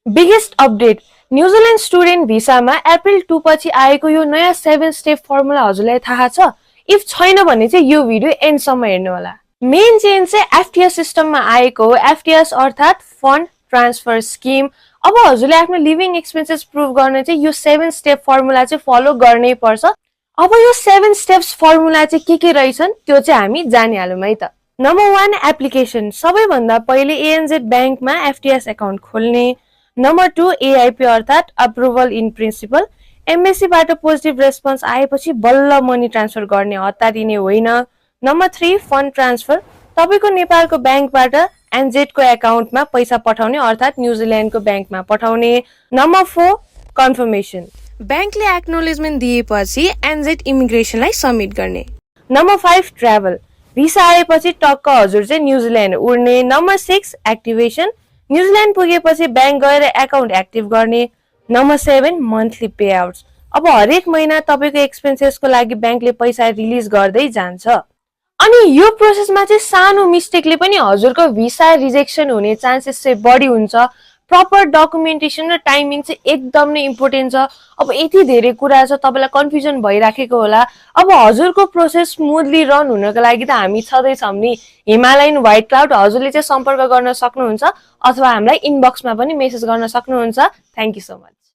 Biggest update New Zealand student भिसामा April 2 पछि आएको यो नयाँ 7 स्टेप फर्मुला हजुरलाई थाहा छ? इफ छैन भने चाहिँ यो भिडियो एन्डसम्म हेर्नु होला। मेन चेन्ज चाहिँ एफटीएस सिस्टममा आएको हो। एफटीएस अर्थात् फन्ड ट्रान्सफर स्किम। अब हजुरले आफ्नो लिभिङ एक्सपेन्सेस प्रुभ गर्न चाहिँ यो 7 स्टेप फर्मुला चाहिँ फलो गर्नै पर्छ। अब यो 7 स्टेप्स फर्मुला चाहिँ के रहेछन् त्यो चाहिँ हामी जानिहालौँ है त। Number 1 application. सबैभन्दा पहिले एएनजेड ब्याङ्कमा एफटीएस एकाउन्ट खोल्ने। नम्बर 2 एआइपी अर्थात् अप्रुभल इन प्रिन्सिपल। एमएससीबाट पोजिटिभ रेस्पोन्स आएपछि बल्ल मनी ट्रान्सफर गर्ने हतारिने होइन। Number 3 fund transfer. तपाईको नेपालको ब्याङ्कबाट एनजेडको एकाउन्टमा पैसा पठाउने अर्थात् न्युजिल्यान्डको ब्याङ्कमा पठाउने। Number 4 confirmation. ब्याङ्कले एक्नोलेजमेन्ट दिएपछि एनजेड इमिग्रेसनलाई सबमिट गर्ने। Number 5 travel. भिसा आएपछि टक्क हजुर चाहिँ न्युजिल्यान्ड उड्ने। Number 6 activation. न्युजिल्यान्ड पुगेपछि ब्याङ्क गएर एकाउन्ट एक्टिभ गर्ने। Number 7 monthly pay outs. अब हरेक महिना तपाईँको एक्सपेन्सेसको लागि ब्याङ्कले पैसा रिलिज गर्दै जान्छ। अनि यो प्रोसेसमा चाहिँ सानो मिस्टेकले पनि हजुरको भिसा रिजेक्सन हुने चान्सेस चाहिँ बढी हुन्छ। प्रपर डकुमेन्टेसन र टाइमिङ चाहिँ एकदम नै इम्पोर्टेन्ट छ। अब यति धेरै कुरा छ, तपाईँलाई कन्फ्युजन भइराखेको होला। अब हजुरको प्रोसेस स्मुथली रन हुनको लागि त हामी छँदैछौँ नि। Himalayan white cloud. हजुरले चाहिँ सम्पर्क गर्न सक्नुहुन्छ अथवा हामीलाई इनबक्समा पनि मेसेज गर्न सक्नुहुन्छ। Thank you so much.